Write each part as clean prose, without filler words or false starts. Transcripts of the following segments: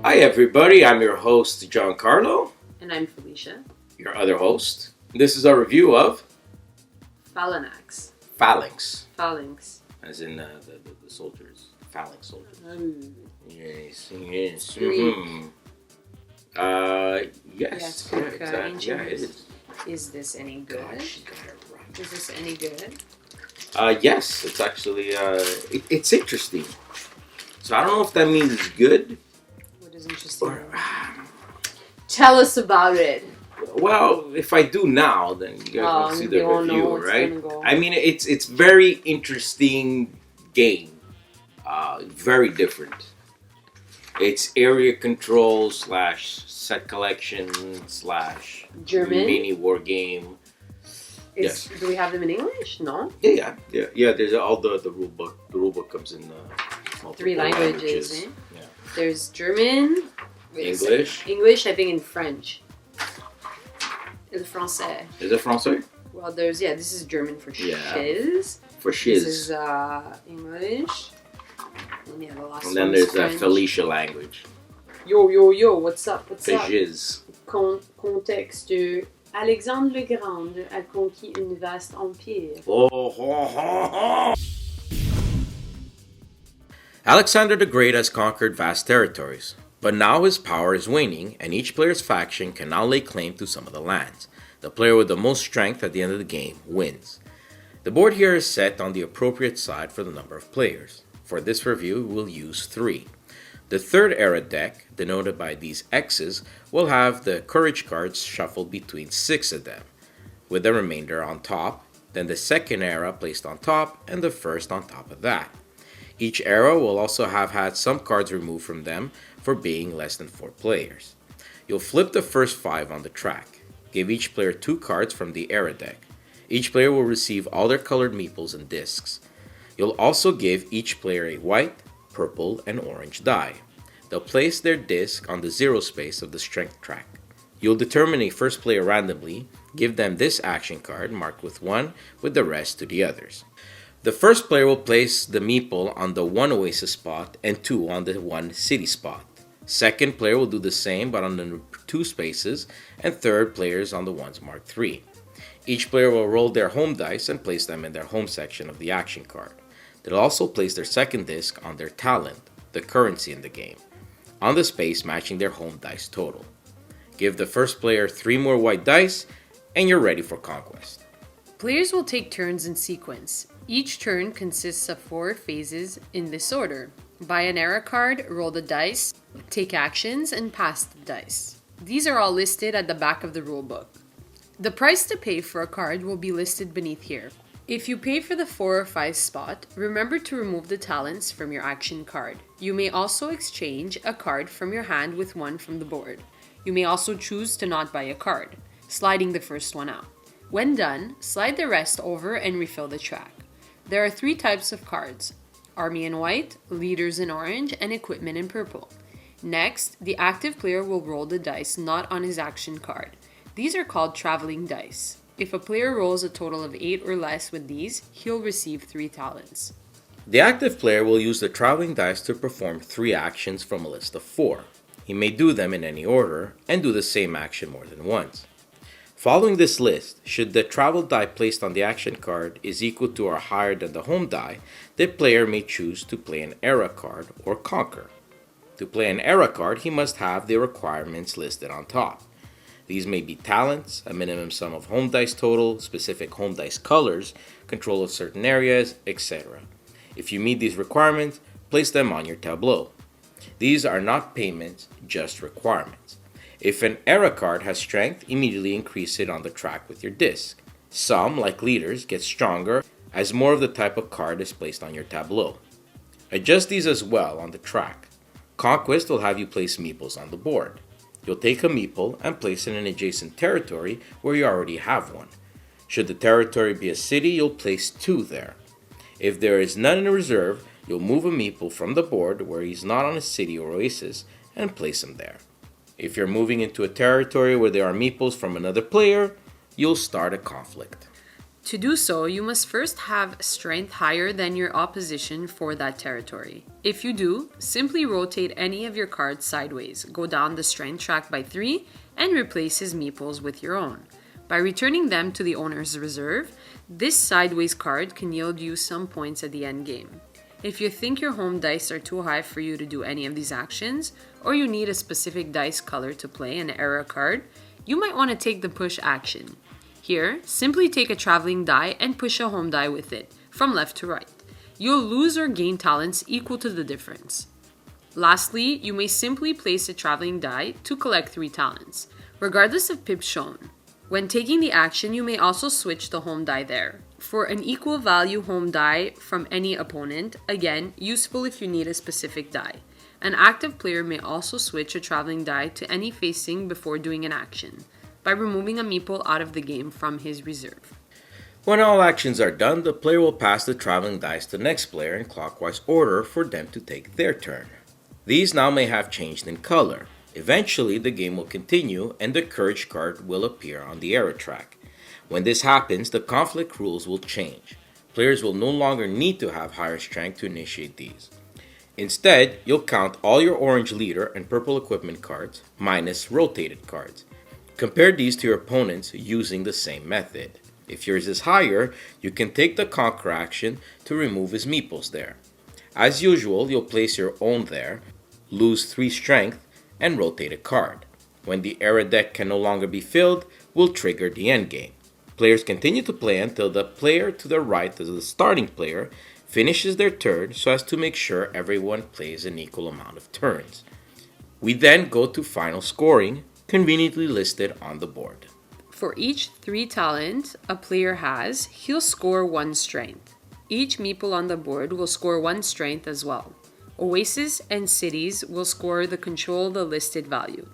Hi everybody, I'm your host Giancarlo. And I'm Felicia. Your other host. This is our review of Phalanxx. Phalanxx. As in the soldiers. Phalanx soldiers. Yes. Mm-hmm. Yes. Yeah, Exactly. Yeah, it is. Is this any good? Gosh, you got it right. Is this any good? Yes, it's actually, it's interesting. So I don't know if that means good. What is interesting? Tell us about it. Well, if I do now, then you guys will see the review, right? Go. I mean, it's very interesting game. Very different. It's area control / set collection / German mini war game. Yes. Do we have them in English? No. Yeah. There's all the rule book. The rule book comes in multiple 3 languages. Eh? Yeah. There's German, English. I think, in French. Le français. Is it Francais? Well, this is German for shiz. For shiz. This is English. And the last and then there's the Felicia language. Yo, what's up? Shiz. Contexte. Alexandre le Grand a conquis une vaste empire. Alexander the Great has conquered vast territories, but now his power is waning and each player's faction can now lay claim to some of the lands. The player with the most strength at the end of the game wins. The board here is set on the appropriate side for the number of players. For this review, we'll use 3. The third era deck, denoted by these X's, will have the courage cards shuffled between 6 of them, with the remainder on top, then the second era placed on top, and the first on top of that. Each era will also have had some cards removed from them for being less than 4 players. You'll flip the first 5 on the track. Give each player 2 cards from the era deck. Each player will receive all their colored meeples and discs. You'll also give each player a white, purple, and orange die. They'll place their disc on the 0 space of the strength track. You'll determine a first player randomly, give them this action card marked with 1 with the rest to the others. The first player will place the meeple on the 1 oasis spot and 2 on the 1 city spot. Second player will do the same but on the 2 spaces, and third players on the ones marked 3. Each player will roll their home dice and place them in their home section of the action card. They'll also place their second disc on their talent, the currency in the game, on the space matching their home dice total. Give the first player 3 more white dice, and you're ready for conquest. Players will take turns in sequence. Each turn consists of 4 phases in this order. Buy an era card, roll the dice, take actions, and pass the dice. These are all listed at the back of the rulebook. The price to pay for a card will be listed beneath here. If you pay for the 4 or 5 spot, remember to remove the talents from your action card. You may also exchange a card from your hand with one from the board. You may also choose to not buy a card, sliding the first one out. When done, slide the rest over and refill the track. There are 3 types of cards: Army in white, Leaders in orange, and Equipment in purple. Next, the active player will roll the dice not on his action card. These are called traveling dice. If a player rolls a total of 8 or less with these, he'll receive 3 talents. The active player will use the traveling dice to perform 3 actions from a list of 4. He may do them in any order and do the same action more than once. Following this list, should the travel die placed on the action card is equal to or higher than the home die, the player may choose to play an era card or conquer. To play an era card, he must have the requirements listed on top. These may be talents, a minimum sum of home dice total, specific home dice colors, control of certain areas, etc. If you meet these requirements, place them on your tableau. These are not payments, just requirements. If an era card has strength, immediately increase it on the track with your disc. Some, like leaders, get stronger as more of the type of card is placed on your tableau. Adjust these as well on the track. Conquest will have you place meeples on the board. You'll take a meeple and place it in an adjacent territory where you already have one. Should the territory be a city, you'll place 2 there. If there is none in reserve, you'll move a meeple from the board where he's not on a city or oasis and place him there. If you're moving into a territory where there are meeples from another player, you'll start a conflict. To do so, you must first have strength higher than your opposition for that territory. If you do, simply rotate any of your cards sideways, go down the strength track by 3, and replace his meeples with your own. By returning them to the owner's reserve, this sideways card can yield you some points at the end game. If you think your home dice are too high for you to do any of these actions, or you need a specific dice color to play an error card, you might want to take the push action. Here, simply take a traveling die and push a home die with it, from left to right. You'll lose or gain talents equal to the difference. Lastly, you may simply place a traveling die to collect 3 talents, regardless of pips shown. When taking the action, you may also switch the home die there. For an equal value home die from any opponent, again, useful if you need a specific die. An active player may also switch a traveling die to any facing before doing an action, by removing a meeple out of the game from his reserve. When all actions are done, the player will pass the traveling dice to the next player in clockwise order for them to take their turn. These now may have changed in color. Eventually, the game will continue and the courage card will appear on the error track. When this happens, the conflict rules will change. Players will no longer need to have higher strength to initiate these. Instead, you'll count all your orange leader and purple equipment cards minus rotated cards. Compare these to your opponents using the same method. If yours is higher, you can take the conquer action to remove his meeples there. As usual, you'll place your own there, lose 3 strength, and rotate a card. When the error deck can no longer be filled, we'll trigger the endgame. Players continue to play until the player to the right of the starting player finishes their turn so as to make sure everyone plays an equal amount of turns. We then go to final scoring, conveniently listed on the board. For each 3 talent a player has, he'll score 1 strength. Each meeple on the board will score 1 strength as well. Oasis and cities will score the control the listed value.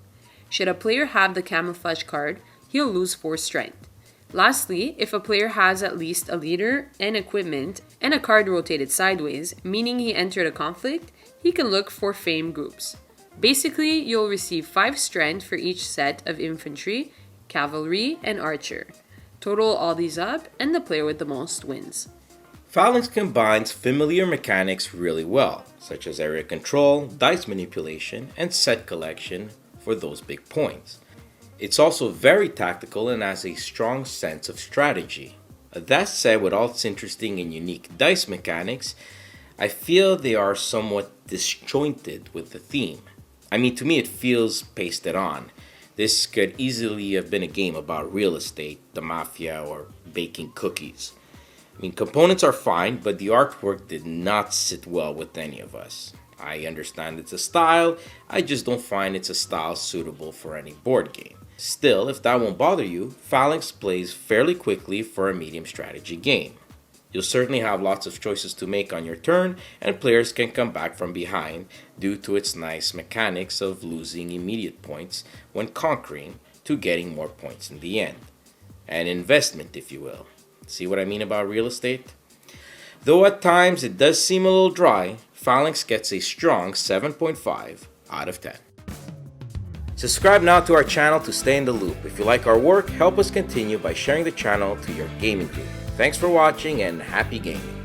Should a player have the camouflage card, he'll lose 4 strength. Lastly, if a player has at least a leader and equipment and a card rotated sideways, meaning he entered a conflict, he can look for fame groups. Basically, you'll receive 5 strength for each set of infantry, cavalry, and archer. Total all these up, and the player with the most wins. Phalanxx combines familiar mechanics really well, such as area control, dice manipulation, and set collection for those big points. It's also very tactical and has a strong sense of strategy. That said, with all its interesting and unique dice mechanics, I feel they are somewhat disjointed with the theme. I mean, to me it feels pasted on. This could easily have been a game about real estate, the mafia, or baking cookies. I mean, components are fine, but the artwork did not sit well with any of us. I understand it's a style, I just don't find it's a style suitable for any board game. Still, if that won't bother you, Phalanxx plays fairly quickly for a medium strategy game. You'll certainly have lots of choices to make on your turn, and players can come back from behind due to its nice mechanics of losing immediate points when conquering to getting more points in the end. An investment, if you will. See what I mean about real estate? Though at times it does seem a little dry, Phalanxx gets a strong 7.5 out of 10. Subscribe now to our channel to stay in the loop. If you like our work, help us continue by sharing the channel to your gaming group. Thanks for watching and happy gaming.